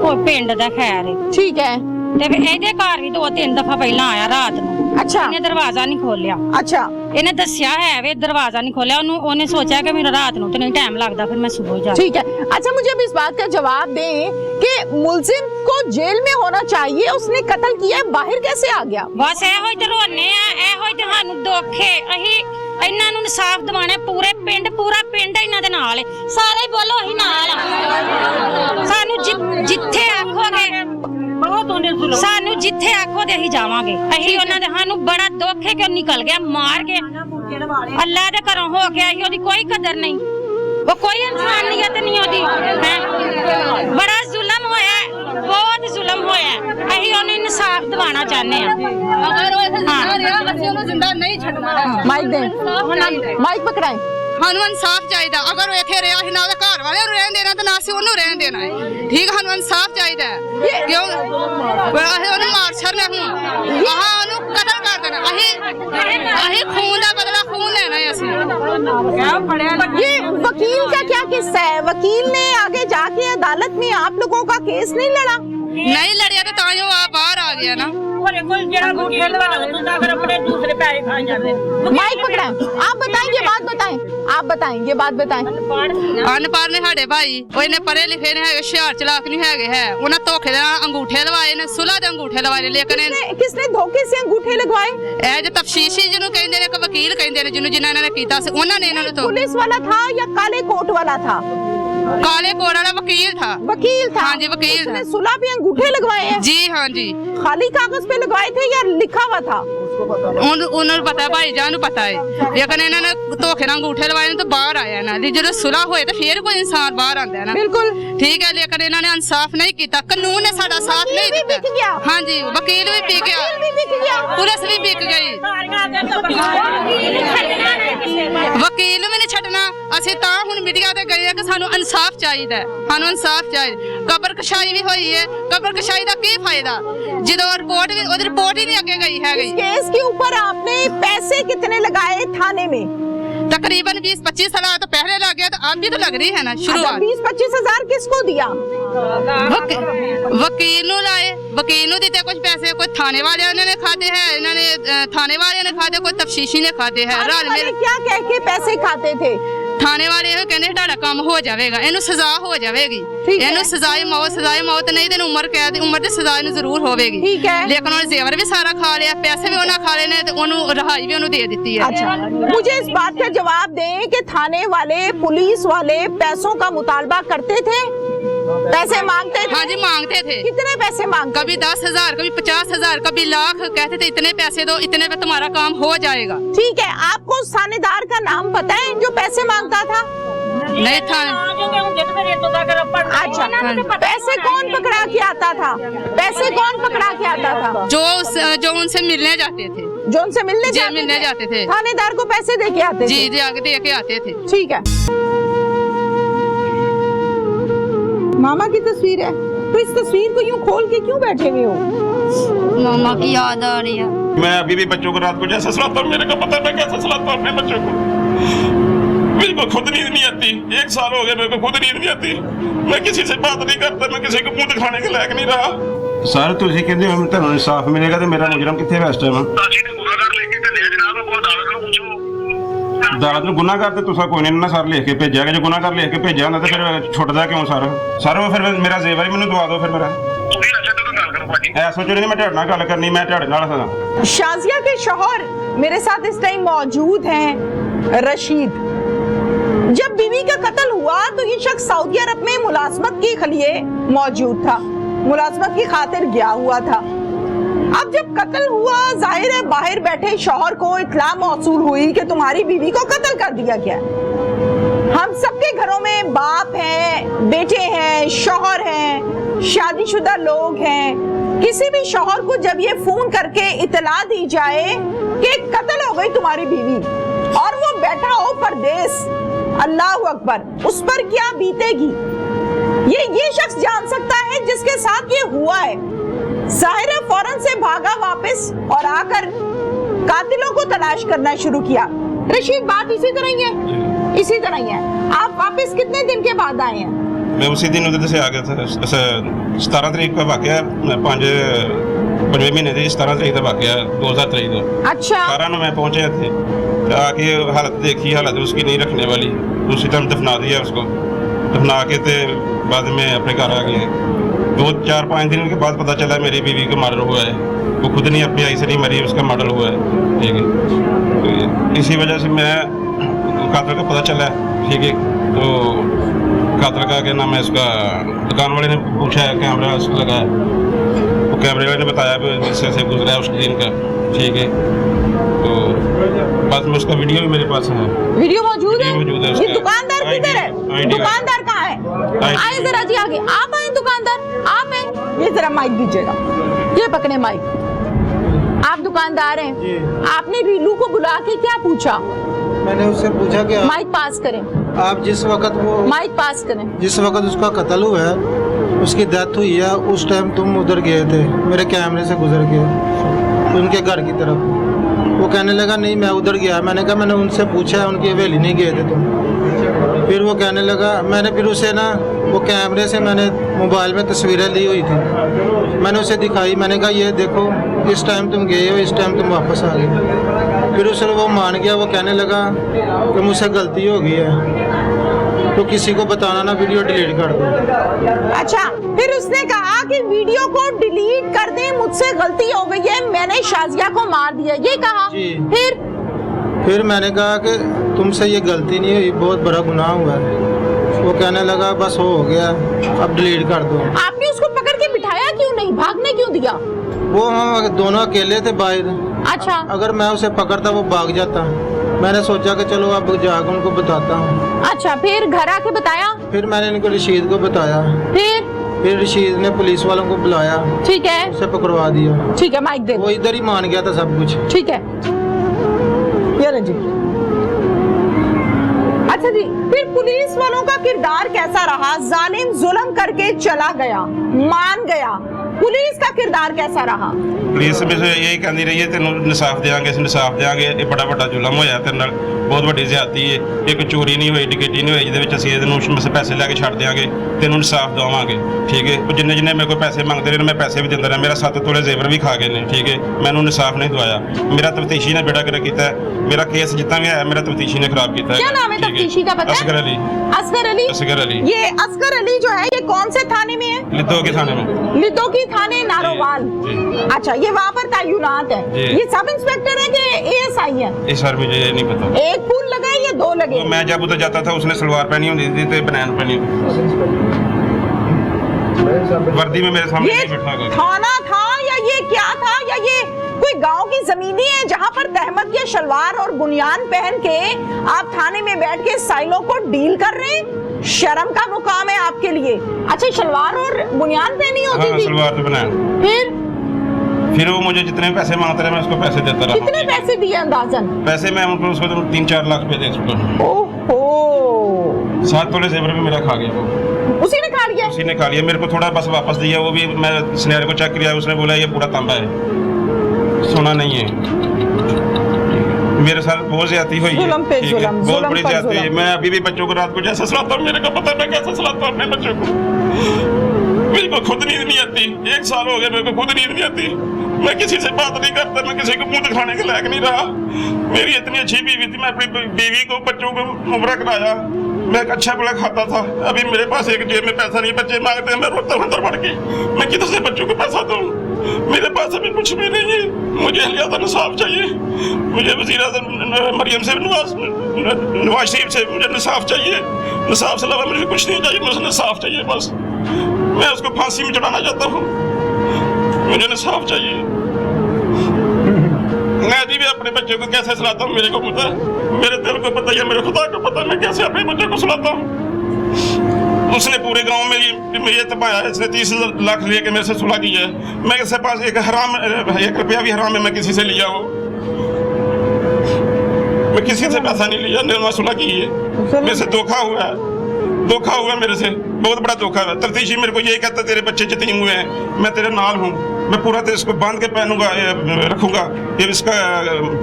ओ पिंड दा खैर ठीक है ਤੇ ਇਹਦੇ ਘਰ ਵੀ 2-3 ਦਫਾ ਪਹਿਲਾਂ ਆਇਆ ਰਾਤ ਨੂੰ ਅੱਛਾ ਇਹਨੇ ਦਰਵਾਜ਼ਾ ਨਹੀਂ ਖੋਲਿਆ अच्छा ਇਹਨੇ ਦੱਸਿਆ ਹੈ ਵੇ ਦਰਵਾਜ਼ਾ ਨਹੀਂ ਖੋਲਿਆ ਉਹਨੇ ਸੋਚਿਆ ਕਿ ਮੈਨੂੰ ਰਾਤ ਨੂੰ ਤੇ ਨਹੀਂ ਟਾਈਮ ਲੱਗਦਾ ਫਿਰ ਮੈਂ ਸਵੇਰ ਜਾ ठीक है अच्छा मुझे अब इस बात का जवाब दें कि मुलजिम को जेल में होना चाहिए उसने कत्ल किया बाहर कैसे आ गया? ਬਸ ਇਹੋ ਹੀ ਤੇ ਰੋਨੇ ਆ ਇਹੋ ਹੀ ਤੇ ਸਾਨੂੰ ਦੁੱਖ ਹੈ ਅਸੀਂ ਇਹਨਾਂ ਨੂੰ ਇਨਸਾਫ ਦਿਵਾਣਾ ਪੂਰਾ ਪਿੰਡ ਇਹਨਾਂ ਦੇ ਨਾਲ ਹੈ ਸਾਰੇ ਬੋਲੋ ਅਸੀਂ ਨਾਲ ਆ ਸਾਨੂੰ ਜਿੱਥੇ ਆਖੋਗੇ ਸਾਨੂੰ ਜਿੱਥੇ ਆਖੋ ਤੇ ਅਸੀਂ ਜਾਵਾਂਗੇ ਅਸੀਂ ਉਹਨਾਂ ਦੇ ਸਾਨੂੰ ਬੜਾ ਦੁੱਖ ਹੈ ਕਿ ਉਹ ਨਿਕਲ ਗਿਆ ਮਾਰ ਕੇ ਅੱਲਾ ਦੇ ਘਰੋਂ ਹੋ ਗਿਆ ਉਹਦੀ ਕੋਈ ਕਦਰ ਨਹੀਂ ਉਹ ਕੋਈ ਇਨਸਾਨੀਅਤ ਨਹੀਂ ਉਹਦੀ ਬੜਾ ਜ਼ੁਲਮ ਹੋਇਆ ਬਹੁਤ ਜ਼ੁਲਮ ਹੋਇਆ ਅਸੀਂ ਉਹਨੂੰ ਇਨਸਾਫ ਦਿਵਾਣਾ ਚਾਹੁੰਦੇ ਆ ਅਗਰ ਉਹ ਇੱਥੇ ਜ਼ਿੰਦਾ ਰਿਹਾ ਅਸੀਂ ਉਹਨੂੰ ਜ਼ਿੰਦਾ ਨਹੀਂ ਛੱਡਣਾ माइक दे माइक पकड़ाएं ਸਾਨੂੰ ਇਨਸਾਫ ਚਾਹੀਦਾ ਅਗਰ ਉਹ ਇੱਥੇ ਰਿਹਾ ਸੀ ਨਾ ਉਹਦੇ ਘਰ ਵਾਲਿਆਂ ਨੂੰ ਰਹਿਣ ਦੇਣਾ ਤੇ ਨਾ ਅਸੀਂ ਉਹਨੂੰ ਰਹਿਣ ਦੇਣਾ ਹੈ ਠੀਕ ਸਾਨੂੰ ਇਨਸਾਫ ਚਾਹੀਦਾ ਕਿਉਂ ਅਸੀਂ ਉਹਨੂੰ ਮਾਰ ਛੱਡਣਾ ਹੁਣ ਉਹਨੂੰ ਕਤਲ ਕਰ ਦੇਣਾ ਅਸੀਂ ਖੂਨ ਦਾ ਬਦਲਾ ਖੂਨ ਲੈਣਾ ਹੈ ਅਸੀਂ ये वकील का क्या किस्सा है? वकील ने आगे जाके अदालत में आप लोगों का केस नहीं लड़ा? नहीं लड़िया तो तां जो बाहर आ गया ना माइक पकड़ाएं आप बताएं ये बात बताएं आप बताएं ये बात बताएं ਅਨਪੜ੍ਹ ਨੇ ਸਾਡੇ ਭਾਈ ਉਹ ਇਹਨੇ ਪੜ੍ਹੇ ਲਿਖੇ ਨੇ ਹੈਗੇ ਹੁਸ਼ਿਆਰ ਚਲਾਕ ਨਹੀਂ ਹੈਗੇ ਹੈ ਉਹਨਾਂ ਧੋਖੇ ਨਾਲ ਅੰਗੂਠੇ ਲਵਾਏ ਨੇ ਸੁਲਾ ਦੇ ਅੰਗੂਠੇ ਲਵਾਏ ਨੇ ਲੇਕਿਨ किसने धोखे से अंगूठे लगवाए? ਇਹ ਜੋ ਤਫਸ਼ੀਸ਼ੀ ਜਿਹਨੂੰ ਕਹਿੰਦੇ ਨੇ ਕਿ ਵਕੀਲ ਕਹਿੰਦੇ ਨੇ ਜਿਹਨੂੰ ਜਿਨ੍ਹਾਂ ਨੇ ਕੀਤਾ ਸੀ ਉਹਨਾਂ ਨੇ ਇਹਨਾਂ ਨੂੰ ਤੋਂ पुलिस वाला था या काले कोट वाला था? काले कोट वाला वकील था हाँ जी वकील था उसने सुलह पे अंगूठे लगवाए हैं? जी हाँ जी खाली कागज पे लगवाए थे या लिखा हुआ था? ਉਹਨਾਂ ਨੂੰ ਪਤਾ, ਭਾਈ ਜਾਨ ਨੂੰ ਪਤਾ ਹੈ, ਲੇਕਿਨ ਇਹਨਾਂ ਨੇ ਧੋਖੇ ਨਾਲ ਅੰਗੂਠੇ ਲਵਾਏ ਨੇ ਤਾਂ ਬਾਹਰ ਆਇਆ ਨਾ। ਜਦੋਂ ਸੁਲ੍ਹਾ ਹੋਏ ਤਾਂ ਫੇਰ ਕੋਈ ਇਨਸਾਨ ਬਾਹਰ ਆਉਂਦਾ ਨਾ। बिल्कुल ठीक है, लेकिन इन्होंने इंसाफ नहीं किया, कानून ने साडा साथ नहीं वकील भी बिक दिता। गया। हाँ जी, वकील भी बिक गया, पुलिस भी बिक गई, वकील भी नहीं छड्डना। ਅਸੀਂ ਤਾਂ ਹੁਣ ਮੀਡੀਆ ਤੇ ਗਏ ਆ ਕਿ ਸਾਨੂੰ ਇਨਸਾਫ ਚਾਹੀਦਾ ਹੈ, ਸਾਨੂੰ ਇਨਸਾਫ ਚਾਹੀਦਾ। ਕਬਰ ਕਸ਼ਾਈ ਵੀ ਹੋਈ ਹੈ, ਕਬਰ ਕਸ਼ਾਈ ਦਾ ਕੀ ਫਾਇਦਾ ਜਦੋਂ ਰਿਪੋर्ट ਵੀ ਉਹਦੀ ਰਿਪੋर्ट ही नहीं आगे गई है। इस केस के ऊपर आपने पैसे कितने लगाए थाने में? तकरीबन 20-25 साल तो पहले लग गया, तो अब भी तो लग रही है ना शुरुआत। 20-25 हजार किसको दिया? वकील नु लाए, वकील नु दिते कुछ पैसे, कुछ थाने वाले ने खाते हैं, इन्होंने थाने वाले ने खाते, कोई तफ्तीशी ने खाते हैं। रल मिल क्या कह के पैसे खाते थे? थाने वाले ये कहने ਤੁਹਾਡਾ ਕੰਮ ਹੋ ਜਾਵੇਗਾ, ਇਹਨੂੰ ਸਜ਼ਾ ਹੋ ਜਾਵੇਗੀ, ਇਹਨੂੰ ਸਜ਼ਾਏ ਮੌਤ ਨਹੀਂ ਤੇ ਉਮਰ ਕੈਦ, ਉਮਰ ਦੀ ਸਜ਼ਾ ਇਹਨੂੰ ਜ਼ਰੂਰ ਹੋਵੇਗੀ। ਠੀਕ ਹੈ, ਲੇਕਿਨ ਉਹਨੇ ਜ਼ੇਵਰ ਵੀ ਸਾਰਾ ਖਾ ਲਿਆ, ਪੈਸੇ ਵੀ ਉਹਨਾਂ ਖਾ ਲਏ ਨੇ ਤੇ ਉਹਨੂੰ ਰਿਹਾਈ ਵੀ ਉਹਨੂੰ ਦੇ ਦਿੱਤੀ ਹੈ। अच्छा, मुझे इस बात का जवाब दें कि थाने वाले पुलिस वाले पैसों का मुतालबा करते थे, पैसे मांगते थे? हाँ जी, मांगते थे। कितने पैसे मांगते? कभी 10,000, कभी 50,000, कभी लाख, कहते थे इतने पैसे दो, इतने पे तुम्हारा काम हो जाएगा। ठीक है, आपको उस थानेदार का नाम पता है जो पैसे मांगता था? नहीं था। अच्छा, पैसे कौन पकड़ा के आता था? पैसे कौन पकड़ा के आता था? जो उनसे मिलने जाते थे, जो उनसे मिलने जाते थे, थानेदार को पैसे दे के आते थे? जी आगे दे के आते थे। ठीक है, मामा की तस्वीर है, तो इस तस्वीर को यूं खोल के क्यों बैठे हुए हो? मामा की याद आ रही है। मैं अभी भी बच्चों को रात को जैसे सुलाता हूँ, मेरे को पता है मैं कैसे सुलाता हूँ अपने बच्चों को। मेरे को खुद नींद नहीं आती, 1 साल हो गया मेरे को खुद नींद नहीं आती। मैं किसी से बात नहीं करता, मैं किसी को मुंह दिखाने के लायक नहीं रहा। ਸਰ ਤੁਸੀਂ ਕਹਿੰਦੇ ਹੋ ਤੁਹਾਨੂੰ ਇਨਸਾਫ ਮਿਲੇਗਾ ਤੇ ਮੇਰਾ ਮੁਜਰਮ ਕਿੱਥੇ ਹੈ ਇਸ ਟਾਈਮ? ਅਦਾਲਤ ਨੂੰ ਗੁਨਾਹਗਾਰ ਤੇ ਤੁਸੀਂ ਕੋਈ ਨਹੀਂ ਨਾ ਸਰ ਲਿਖ ਕੇ ਭੇਜਿਆ, ਜੇ ਗੁਨਾਹਗਾਰ ਲਿਖ ਕੇ ਭੇਜਿਆ ਹੁੰਦਾ ਤੇ ਫਿਰ ਛੁੱਟਦਾ ਕਿਉਂ ਸਰ ਉਹ ਫਿਰ ਮੇਰਾ ਜ਼ੇਵਰ ਹੀ ਮੈਨੂੰ ਦਵਾ ਦਿਓ ਫਿਰ ਮੇਰਾ। ਐ ਸੋਚੋ ਨਹੀਂ ਮੈਂ ਤੁਹਾਡੇ ਨਾਲ ਗੱਲ ਕਰਨੀ, ਮੈਂ ਤੁਹਾਡੇ ਨਾਲ ਸਾਂ। शाजिया के शौहर मेरे साथ इस टाइम मौजूद हैं, रशीद। जब बीवी का कत्ल हुआ तो ये शख्स सऊदी अरब में मुलाजमत के लिए मौजूद था, मुलाजमत की खातिर गया हुआ था। अब जब कत्ल हुआ, जाहिर है बाहर बैठे शौहर को इत्तला मौसूल हुई कि तुम्हारी बीवी को कत्ल कर दिया गया। हम सबके घरों में बाप हैं, बेटे हैं, शौहर हैं, शादीशुदा लोग हैं। किसी भी शौहर को जब ये फोन करके इत्तला दी जाए कि कत्ल हो गई तुम्हारी बीवी और वो बैठा हो परदेश, अल्लाह अकबर, उस पर क्या बीतेगी ये शख्स जान सकता है जिसके साथ ये हुआ है। जाहिर है फौरन से भागा वापस और आकर कातिलों को तलाश करना शुरू किया। रशीद, बात इसी तरह ही है, इसी तरह ही है। आप वापस कितने दिन के बाद आए हैं? मैं उसी दिन उधर से आ गया था। 17 तरीक का वाकया, 5वें महीने की 17 तरीक का वाकया 2023 को। अच्छा, 18 में पहुंचे थे, आके हालत देखी, हालत उसकी नहीं रखने वाली, उसी टाइम दफना दिया उसको। दफना के थे बाद में अपने घर आ गए। 2-4-5 दिन के बाद पता चला मेरी बीवी का मर्डर हुआ है। वो खुद नहीं अपनी आई से नहीं मरी, उसका मर्डर हुआ है। ठीक है, तो इसी वजह से मैं कातिल का पता चला, ठीक है, तो कातिल का क्या नाम है उसका, दुकान वाले ने पूछा है कैमरा उसको लगा है, वो कैमरे वाले ने बताया भी ऐसे गुजरा है उस दिन का। ठीक है, तो बाद में उसका वीडियो भी मेरे पास है। वीडियो मौजूद है? मौजूद है ये उसका। दुकानदार किधर है? दुकानदार कहाँ है? आए जरा जी आगे, आप आए दुकानदार, आप हैं, ये जरा माइक दीजिएगा, ये पकड़े माइक। आप दुकानदार हैं, आपने रीलू को बुला के क्या पूछा? मैंने उससे पूछा कि माइक पास करें, आप जिस वक्त वो माइक पास करें, जिस वक्त उसका कत्ल हुआ है, उसकी डेथ हुई है, उस टाइम तुम उधर गए थे, मेरे कैमरे से गुजर गए उनके घर की तरफ। वो कहने लगा नहीं मैं उधर गया। मैंने कहा मैंने उनसे पूछा, उनकी हवेली नहीं गए थे तुम। फिर वो कहने लगा, मैंने फिर उसे ना वो कैमरे से मैंने मोबाइल में तस्वीरें ली हुई थी, मैंने उसे दिखाई। मैंने कहा ये देखो इस टाइम तुम गए हो, इस टाइम तुम वापस आ गए। फिर उसे वो मान गया, वो कहने लगा कि मुझसे गलती हो गई है, तो किसी को बताना ना, वीडियो डिलीट कर दो। अच्छा, फिर उसने कहा कि वीडियो को डिलीट कर दे, मुझसे गलती हो गई है, मैंने शाजिया को मार दिया, ये कहा। फिर मैंने कहा कि तुमसे ये गलती नहीं हुई, बहुत बड़ा गुनाह हुआ है। वो कहने लगा बस हो गया, अब डिलीट कर दो। आपने उसको पकड़ के बिठाया क्यों नहीं, भागने क्यों दिया? वो हम दोनों अकेले थे बाहर, अच्छा। अगर मैं उसे पकड़ता वो भाग जाता। मैंने सोचा कि चलो अब जाकर उनको बताता हूँ। अच्छा, फिर घर आके बताया? फिर मैंने इनको रशीद को बताया। फिर रशीद ने पुलिस वालों को बुलाया, ठीक है, उसे पकड़वा दिया। ठीक है, माइक दे। वो इधर ही मान गया था सब कुछ। ठीक है, ये रहे जी। अच्छा जी, फिर पुलिस वालों का किरदार कैसा रहा? जालिम जुल्म करके चला गया, मान गया, पुलिस का किरदार कैसा रहा? पुलिस भी यही कहती रही है तेन इंसाफ देंगे, इंसाफ देंगे, ये बड़ा बड़ा जुलम होया तेरे नाल, बहुत बड़ी ज्यादती है, एक चोरी नहीं हुई, डकैती नहीं हुई जिहदे ਅਸੀਂ ਇਹਨੂੰ पैसे लैके छड़ देंगे, तेन इंसाफ देवांगे, ठीक है। तो जिन्ने जिन्ने मेरे को पैसे मंगते रहे मैं पैसे भी देता रहा, मेरा 7 तोले जेवर भी खा गए ने, ठीक है। मैंने इंसाफ नहीं दवाया, मेरा तफ्तीशी ने बेड़ा गर्क किया, मेरा केस जितना भी है मेरा तफ्तीशी ने खराब किया। क्या नाम है तफ्तीशी का, पता है? असगर अली। असगर अली? असगर अली। ये असगर अली जो है ये कौन से थाने में है? लिद्धोकी थाने में। लिद्धोकी थाने नारोवाल। अच्छा, ये वहाँ पर तैनात है। ये सब इंस्पेक्टर है कि ASI है? ये सर मुझे ये नहीं पता। एक फूल लगा है या 2 लगे? मैं जब उधर जाता था उसने सलवार पहनी होती थी तो बनैन पहनी वर्दी में मेरे सामने ये थाना था या ये क्या था, या ये कोई गांव की जमीनी है जहां पर तहमत या शलवार और बुनियान पहन के आप थाने में बैठ के साइलों को डील कर रहे हैं? शर्म का मुकाम है आपके लिए। अच्छा, शलवार और बुनियान पहनी होती थी? सलवार तो बनैन। फिर वो मुझे जितने पैसे मांगते रहे मैं उसको पैसे देता रहा। कितने पैसे दिए अंदाजन? पैसे मैं उनको उसको 3-4 लाख रुपए दे चुका हूँ। ओहो। 7 तोले जेवर भी मेरा खा गया वो। उसी ने खा लिया? उसी ने खा लिया, मेरे को थोड़ा बस वापस दिया, वो भी मैं सिनेरियो को चेक किया, उसने बोला ये पूरा तांबा है, सोना नहीं है। मेरे साथ बहुत ज्यादती हुई है, बहुत बड़ी ज्यादती है। मैं अभी भी बच्चों को रात को जैसे सुलाता हूँ, मेरे को पता है मैं कैसे सुलाता हूँ अपने बच्चों को। मेरे को खुद नींद नहीं आती, 1 साल हो गया मेरे को खुद नींद नहीं आती। मैं किसी से बात नहीं करता, मैं किसी को मुंह दिखाने के लायक नहीं रहा। मेरी इतनी अच्छी बीवी थी, मैं अपनी बीवी को बच्चों को उम्र कराया, मैं एक अच्छा बड़ा खाता था। अभी मेरे पास एक जेब में पैसा नहीं, बच्चे मांगते हैं, मैं रोता हूँ अंदर बढ़ के, मैं किधर से बच्चों को पैसा दूँ? मेरे पास अभी कुछ भी नहीं है। मुझे अहलियात इंसाफ चाहिए, मुझे वज़ीर आज़म मरियम से नवाज शरीफ से मुझे इंसाफ चाहिए। इंसाफ से अलावा मुझे कुछ नहीं चाहिए, मुझे इंसाफ चाहिए बस। मैं उसको फांसी में चढ़ाना चाहता हूँ, मुझे इंसाफ चाहिए। मैं अभी भी अपने बच्चों को कैसे सुलाता हूँ मेरे को पता है, मेरे दिल को पता है, मेरे खुदा को पता है मैं कैसे अपने बच्चों को सुलाता हूँ। उसने पूरे गांव में मुझे तपाया, इसने 30 लाख लेके मेरे से सुलह की है। मैं इसके पास 1 रुपया भी हराम है मैं किसी से लिया हो, मैं किसी से पैसा नहीं लिया, निर्मा सुलह की है। मेरे से धोखा हुआ है, धोखा हुआ मेरे से, बहुत बड़ा धोखा है। तफ्तीशी मेरे को यही कहता तेरे बच्चे जितने हुए हैं मैं तेरे नाल हूँ, मैं पूरा तेरे इसको बांध के पहनूंगा, रखूंगा, ये इसका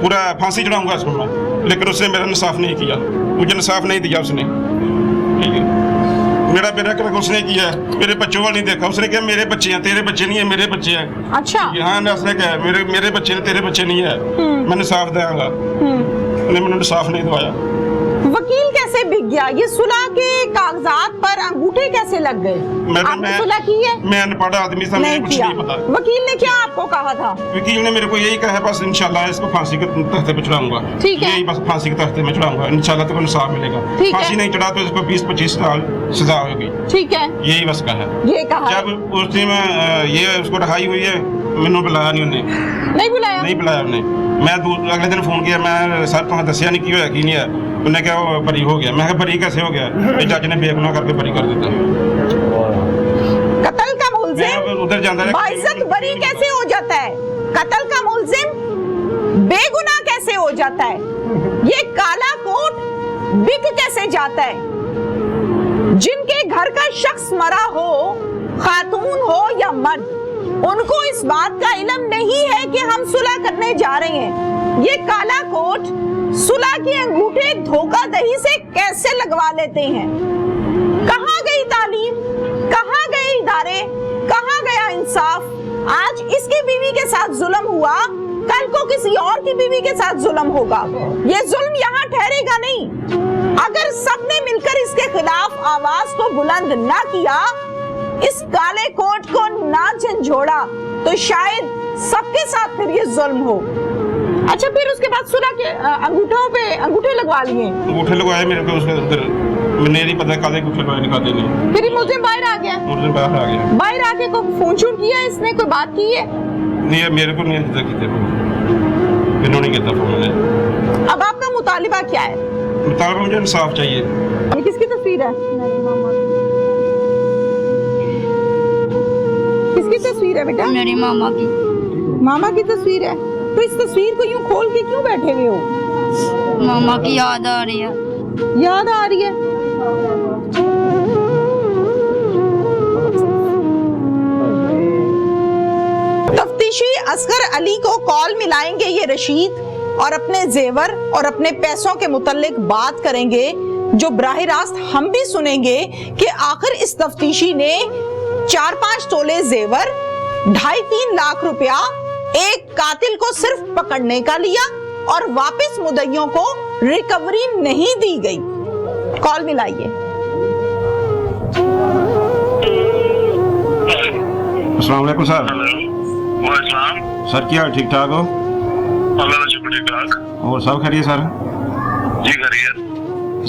पूरा फांसी चढ़ाऊंगा इसको मैं। लेकिन उसने मेरा इंसाफ नहीं किया, मुझे इंसाफ नहीं दिया उसने, ठीक है। मेरा बेरा कर उसने किया, मेरे बच्चों का नहीं देखा। उसने कहा मेरे बच्चे हैं, तेरे बच्चे नहीं है, मेरे बच्चे हैं। अच्छा। हाँ, उसने कहा मेरे बच्चे हैं, तेरे बच्चे नहीं है, मैं इंसाफ देंगा। उन्हें मैंने इंसाफ नहीं दवाया। वकील कैसे बिक गया? ये सुलह के कागजात पर अंगूठे कैसे लग गए? आपने सुलह की है? मैं अनपढ़ आदमी था, मुझे कुछ नहीं पता। वकील ने क्या आपको कहा था? वकील ने मेरे को यही कहा बस इंशाल्लाह इसको फांसी के तख्ते पे चढ़ाऊंगा, ठीक है, यही बस फांसी के तख्ते में चढ़ाऊंगा, इंशाल्लाह तो इंसाफ मिलेगा। फांसी नहीं चढ़ा तो इसको 20-25 साल सजा होगी, ठीक है, यही बस कहा। ये कहा। जब उस दिन ये उसको रहाई हुई है, मैंने बुलाया नहीं, उन्हें नहीं बुलाया, नहीं बुलाया उन्हें। मैं अगले दिन फोन किया, मैं सर तुम्हें दसिया नहीं की होया की नहीं है। उन्हें क्या बरी हो गया, मैं कहा बरी कैसे हो गया? जज ने बेगुनाह करके बरी कर देता। कत्ल का मुलजिम उधर जाता है, बाइज्जत बरी कैसे हो जाता है? कत्ल का मुलजिम बेगुनाह कैसे हो जाता है? ये काला कोट बिक कैसे जाता है? जिनके घर का शख्स मरा हो, खातून हो या मर्द, उनको इस बात का इल्म नहीं है कि हम सुलह करने जा रहे हैं। ये काला कोट सुलह के अंगूठे धोखाधड़ी से कैसे लगवा लेते हैं? कहाँ गई तालीम, कहाँ गए इदारे, कहाँ गया इंसाफ? आज इसकी बीवी के साथ जुल्म हुआ, कल को किसी और की बीवी के साथ जुल्म होगा। ये जुल्म यहाँ ठहरेगा नहीं। अगर सबने मिलकर इसके खिलाफ आवाज को बुलंद ना किया, इस काले कोट को ना झंझोड़ा, तो शायद सबके साथ फिर ये जुल्म हो। अच्छा, फिर उसके बाद सुलह के अंगूठों पे अंगूठे लगवा लिए? अंगूठे लगवाए मेरे को उसके अंदर, मैंने नहीं पता काले अंगूठे लगवाए निकाले नहीं। फिर मुझे बाहर आ गया, बाहर आ गया। बाहर आके को फोन शूट किया इसने, कोई बात की है? नहीं मेरे को नहीं अभी तक मैंने नहीं किया फोन ने। अब आपका मुतालिबा क्या है? मुतालिबा मुझे इंसाफ चाहिए। ये किसकी तस्वीर है? किसकी तस्वीर है बेटा? मेरी मामा की। मामा की तस्वीर है। तो इस तस्वीर को यूं खोल के क्यों बैठे हुए हो? मामा की याद आ रही है। याद आ रही है? तफ्तीशी असगर अली को कॉल मिलाएंगे ये रशीद और अपने जेवर और अपने पैसों के मुतल्लिक बात करेंगे, जो बराह रास्त हम भी सुनेंगे कि आखिर इस तफ्तीशी ने 4-5 तोले जेवर, 2.5-3 लाख रुपया एक कातिल को सिर्फ पकड़ने का लिया और वापस मुद्दइयों को रिकवरी नहीं दी गई। कॉल मिलाइए। अस्सलाम वालेकुम सर। सर क्या हाल, ठीक ठाक हो? अल्लाह का शुक्र, ठीक ठाक। और सब खैरियत सर? जी खैरियत।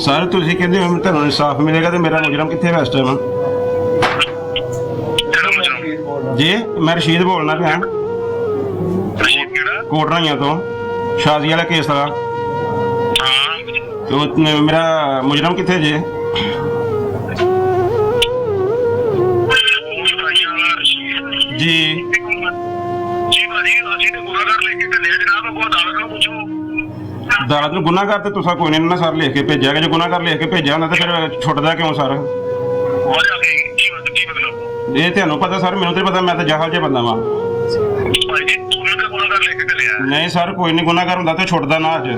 सर तुसी कहते हो ਤੁਹਾਨੂੰ इंसाफ मिलेगा तो मेरा मुजरम कितने है इस टाइम? जी मैं रशीद बोलना पिया। रशीद केड़ा? कोटराइयां तो शाजी वाला केस था। तो मेरा मुजरम कितने जे? जी अदालत ਨੂੰ ਗੁਨਾਹਗਾਰ ਤੇ ਤੁਸੀਂ ਕੋਈ ਨਹੀਂ ਨਾ ਸਰ ਲਿਖ ਕੇ ਭੇਜਿਆ ਕਿ ਜੇ ਗੁਨਾਹਗਾਰ ਲਿਖ ਕੇ ਭੇਜਿਆ ਹੁੰਦਾ ਤੇ ਫਿਰ ਛੁੱਟਦਾ ਕਿਉਂ ਸਰ? ਇਹ ਤੁਹਾਨੂੰ ਪਤਾ ਸਰ, ਮੈਨੂੰ ਤੇ ਪਤਾ, ਮੈਂ ਤਾਂ ਜਾਹਲ ਜਿਹਾ ਬੰਦਾ ਵਾਂ। ਨਹੀਂ ਸਰ ਕੋਈ ਨਹੀਂ, ਗੁਨਾਹਗਾਰ ਹੁੰਦਾ ਤੇ ਛੁੱਟਦਾ ਨਾ ਅੱਜ।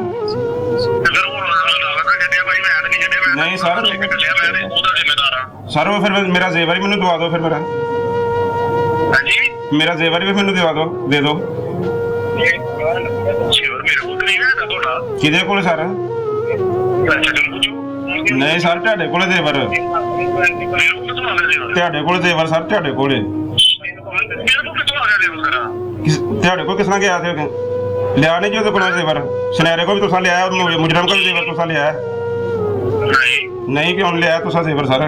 ਨਹੀਂ ਸਰ ਸਰ ਉਹ ਫਿਰ ਮੇਰਾ ਜ਼ੇਵਰ ਹੀ ਮੈਨੂੰ ਦਵਾ ਦਿਓ, ਫਿਰ ਮੇਰਾ ਜ਼ੇਵਰ ਵੀ ਮੈਨੂੰ ਦਵਾ ਦਿਓ, ਦੇ ਦਿਓ। ਕਿਹਦੇ ਕੋਲ ਸਰ? ਨਹੀਂ ਸਰ ਤੁਹਾਡੇ ਕੋਲ ਜ਼ੇਵਰ, ਤੁਹਾਡੇ ਕੋਲ ਜ਼ੇਵਰ ਸਰ, ਤੁਹਾਡੇ ਕੋਲ ਤੁਹਾਡੇ ਕੋਲ ਕਿਸ ਨਾਲ ਗਿਆ ਸੀ? ਲਿਆ ਨਹੀਂ ਜੀ ਉਹਦੇ ਕੋਲ ਜ਼ੇਵਰ? ਸੁਨਹਿਰੇ ਕੋਲ ਵੀ ਤੁਸੀਂ ਲਿਆ, ਮੁਜਰਮ ਕੋਲ ਵੀ ਜ਼ੇਵਰ ਤੁਸੀਂ ਲਿਆ? ਨਹੀਂ ਕਿਉਂ ਲਿਆ ਤੁਸੀਂ ਜ਼ੇਵਰ ਸਰ?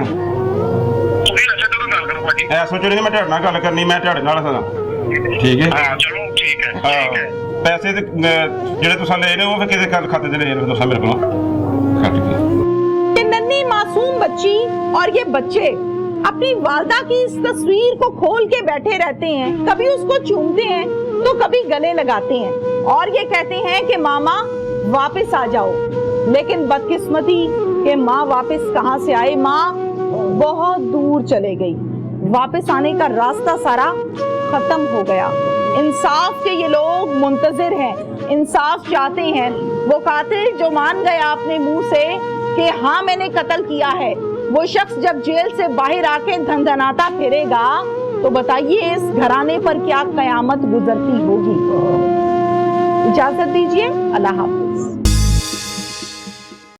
ਐ ਸੋਚੋ ਨਹੀਂ ਮੈਂ ਤੁਹਾਡੇ ਨਾਲ ਗੱਲ ਕਰਨੀ, ਮੈਂ ਤੁਹਾਡੇ ਨਾਲ ਹਾਂ, ਠੀਕ ਹੈ? ਹਾਂ पैसे ਜਿਹੜੇ ਤੁਸੀਂ ਲਏ ਨੇ ਉਹ ਫਿਰ ਕਿਹਦੇ ਖਾਤੇ ਤੇ ਲਏ ਨੇ ਤੁਸੀਂ ਮੇਰੇ ਕੋਲੋਂ ਕੱਟ ਕੇ? ये नन्ही मासूम बच्ची और ये बच्चे अपनी वालदा की इस तस्वीर को खोल के बैठे रहते हैं, कभी उसको चूमते हैं तो कभी गले लगाते हैं और ये कहते हैं कि मामा वापस आ जाओ। लेकिन बदकिस्मती कि माँ वापस कहाँ से आए, माँ बहुत दूर चले गई, वापस आने का रास्ता सारा खत्म हो गया। इंसाफ के ये लोग मुंतजिर हैं, इंसाफ चाहते हैं। वो कातिल जो मान गया अपने मुंह से कि हाँ मैंने कत्ल किया है, वो शख्स जब जेल से बाहर आके धनधनाता फिरेगा तो बताइए इस घराने पर क्या कयामत गुजरती होगी। इजाजत दीजिए, अल्लाह हाफिज।